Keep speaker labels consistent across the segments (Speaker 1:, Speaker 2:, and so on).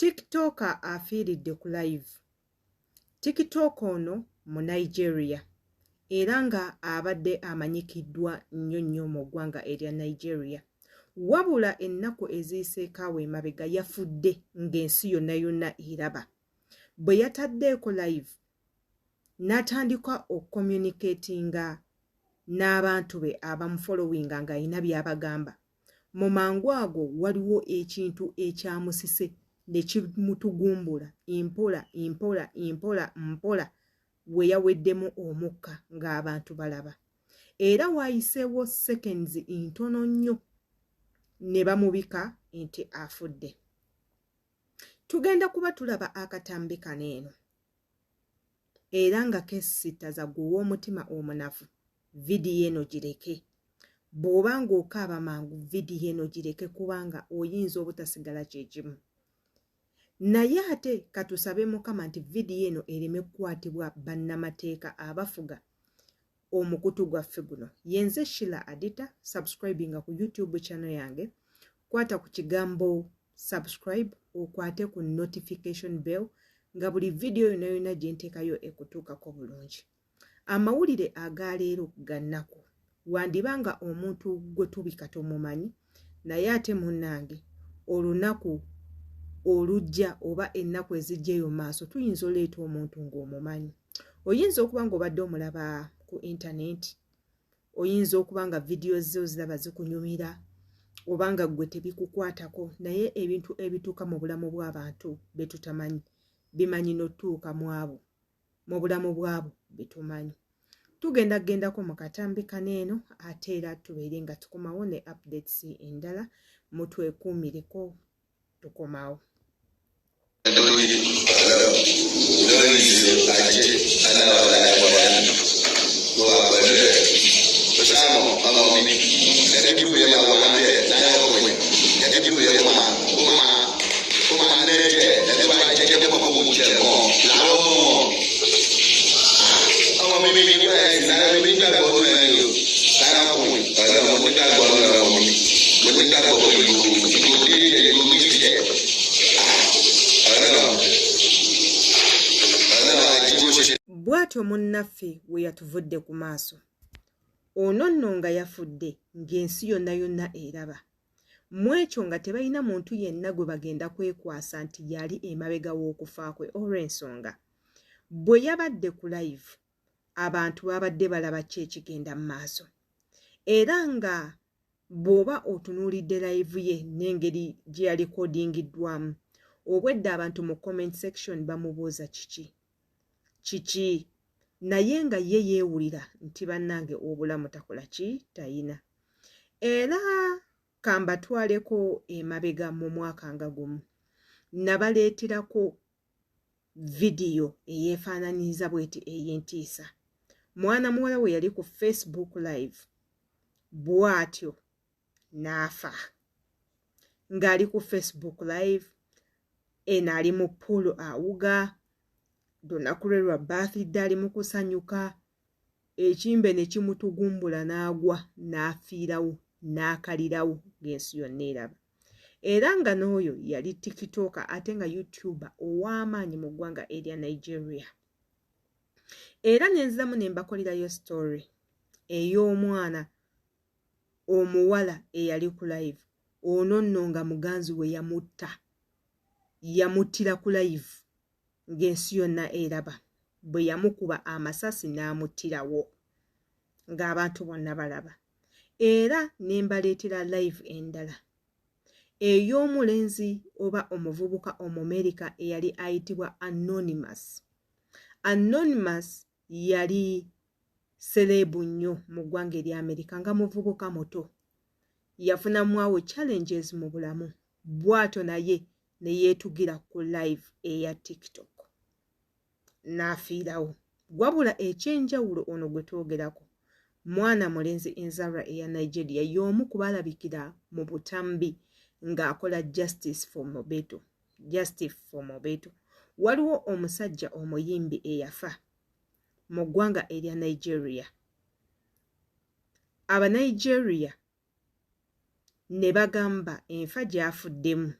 Speaker 1: TikToker afiiridde ku live. TikTok ono mu Nigeria era nga abadde amanyikiddwa nnyo mu ggwanga erya Nigeria. Wabula ennaku eziyiseeko emabega yafudde ng'ensi yonna eraba. Bwe yataddeeko live n'atandika okucommunicatinga n'abantu be abamufollowinga ng'alina by'abagamba. Mu mangu ago waliwo ekintu ekyamusise ne kimutugumbula mpola we yaweddemu omukka ng'abantu balaba. Era waayiseewo seconds ntono nnyo ne bamubika nti afudde. Tugenda kuba tulaba akatambi kano eno era nga kesittaza gwe w'omutima omunafu vidiyo eno gireke. Bw'oba ng'okaaba mangu vidiyo eno gireke kubanga oyinza obutasigala kyekimu. Naye ate katusabe Mukama nti vidiyo eno ereme kukwatibwa bannamateeka abafuga omukutu gwaffe guno. Yenze Sheila Adita, subscribinga ku YouTube channel yange. Kwata ku kigambo subscribe, okwate ku notification bell nga buli vidiyo yonna gye nteekayo ekutuukako bulungi. Amawulire agaleero gannaku. Wandibanga omuntu gwe tubika tomumanyi, naye ate munnange olunaku olujja oba ennaku ezijjayo maaso tuyinza oleeta omuntu ng'omumanyi. Oyinza okuba ng'obadde omulaba ku internet, oyinza okuba nga vidiyo zo ziraba zikunyumira, oba nga ggwe tebikukwatako, naye ebintu ebituuka mu bulamu bw'abantu be tutamanyi bimanyi n'otuuka mu abo mu bulamu bwabo be tumanyi. Tugendagendako mu katambi kaneeno ate era tubeere nga tukomawo ne updates endala mutwekuumireko tukomawo. Bw'atyo munnaffe we yatuvudde ku maaso. Ono nno nga yafudde ng'ensi yonna eraba. Mu ekyo nga tebalina muntu yenna gwe bagenda kwekwasa nti yali emabega w'okufa kwe. Olw'ensonga bwe yabadde ku live abantu babadde balaba ki ekigenda mu maaso. Era nga bw'oba otunuulidde live ye n'engeri gye yalikodingiddwamu, obwedda abantu mu comment section bamubuuza kiki naye nga ye yeewulira nti bannange obulamu takola ki tayina. Era kambatwaleko emabega mu mwaka nga gumu nabaleeterako vidiyo eyeefaananyiriza bweti ey'entiisa. Mwana muwala we yali ku Facebook live bw'atyo n'afa. Ng'ali ku Facebook live eno ali mu pool awuga, lunaku lwe lwa birthday ali mu kusanyuka, ekimbe ne kimutugumbula n'agwa n'afiirawo n'akalirawo ng'ensi yonna eraba. Era nga n'oyo yali TikToker ate nga YouTuber ow'amaanyi mu ggwanga erya Nigeria. Era nenziramu ne mbakolerayo story ey'omwana omuwala eyali ku live. Ono nno nga muganzi we yamuttira ku live ng'ensi yonna eraba. Bwe yamukuba amasasi n'amuttirawo ng'abantu bonna balaba. Era ne mbaleetera live endala ey'omulenzi oba omuvubuka Omumerika eyali ayitibwa Anonymous. Anonymous yali serebu nnyo mu ggwanga erya Amerika nga muvubuka muto. Yafunamu awo challenges mu bulamu. Bw'atyo naye ne yeetugira ku live eya TikTok n'afiirawo. Wabula ekyenjawulo ono gwe twogerako mwana mulenzi enzalwa eya Nigeria, y'omu ku balabikira mu butambi ng'akola justice for Mobeto. Waliwo omusajja omuyimbi eyafa mu ggwanga erya Nigeria. Abanigeria ne bagamba enfa gy'afuddemu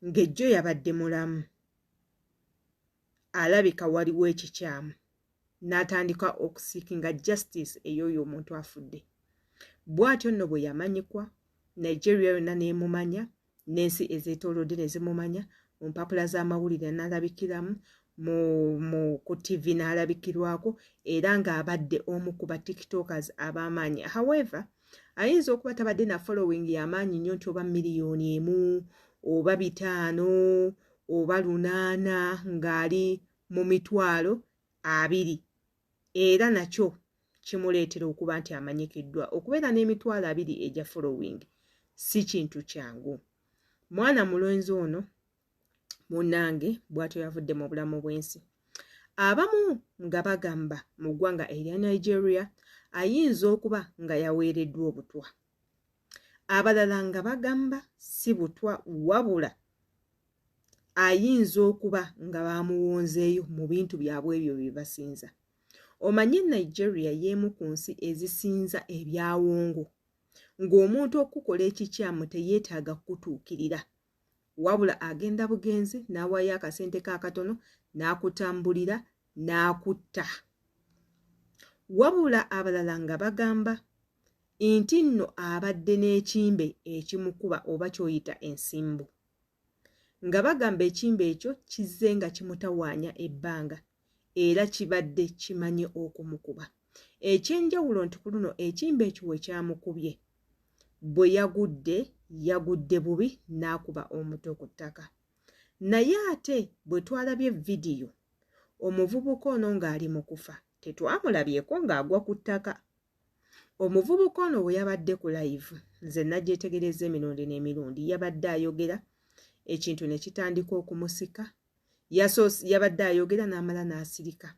Speaker 1: ng'ejjo yabadde mulamu alabika waliwo ekikyamu n'atandika okusiikinga justice ey'oyo omuntu afudde. Bw'atyo nno bwe yamanyikwa, Nigeria yonna n'emumanya, n'ensi ezeetoolodde ne zimumanya, mu mpapula z'amawulire n'alabikiramu, ku TV n'alabikirwako, era ng'abadde omu ku ba tiktokers ab'amaanyi. However, ayinza okuba tabadde na following y'amaanyi nnyo nti oba 1,000,000 oba 5 oba 800 ng'ali mu 20,000, era nakyo kimuleetera okuba nti amanyikiddwa. Okubeera n'20,000 egya following si kintu kyangu. Mwana mulonzi ono munnange bw'atyo yavudde mu bulamu bw'ensi. Abamu nga bagamba mu ggwanga erya Nigeria ayinza okuba nga yaweereddwa obutwa, abalala nga bagamba si butwa wabula ayinza okuba nga bamuwonzeeyo mu bintu byabwe ebyo bye basinza. Omanye Nigeria y'emu ku nsi ezisinza ebyawongo, ng'omuntu okukola ekikyamu teyeetaaga kutuukirira, wabula agenda bugenzi n'awaayo akasente kaakatono n'akutambulira n'akutta. Wabula abalala nga bagamba nti nno abadde n'ekimbe ekimukuba oba kyoyita ensimbu, nga bagamba ekimbe ekyo kizze nga kimutawaanya ebbanga era kibadde kimanye okumukuba. Ekyenjawulo nti ku luno ekimbe ekyo we kyamukubye, bwe yagudde bubi n'akuba omuto ku ttaka. Naye ate bwe twalabye vidiyo omuvubuka ono ng'ali mu kufa, tetwamulabyeko ng'agwa ku ttaka. Omuvubuka ono bwe yabadde ku live, nze nagyetegereza emirundi n'emirundi, yabadde ayogera, ekintu ne kitandika okumusika. Yabadde ayogera n'amala n'asirika,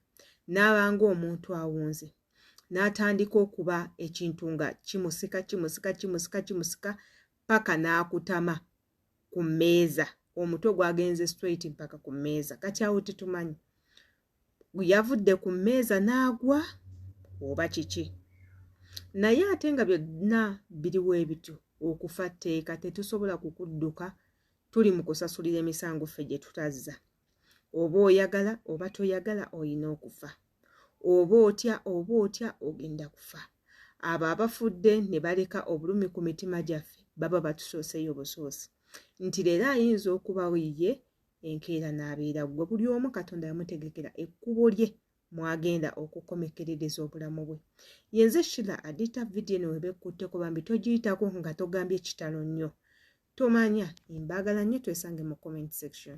Speaker 1: n'abanga omuntu awunze, n'atandika okuba ekintu nga kimusika paka n'akutama ku mmeeza, omutwe gwagenze straight mpaka ku mmeeza. Kati awo tetumanyi yavudde ku mmeeza n'agwa oba kiki. Naye ate nga byonna biriwo ebityo, okufa tteeka, tetusobola kukudduka, tuli mu kusasulira emisango ffe gye tutazza. Oba oyagala oba toyagala oyina okufa, oba otya ogenda kufa. Abo abafudde ne baleka obulumi ku mitima gyaffe baba batusooseyo busoosi, nti leero ayinza okuba ye enkeera n'abeera ggwe. Buli omu Katonda yamutegekera ekkubo lye mwagenda okukomekerereza obulamu bwe. Yenze Sheila Adita, vidiyo eno webekutteko bambi togiyitako nga togambye kitalo nnyo. Tomanya, mbaagala nnyo, twesange mu comment section.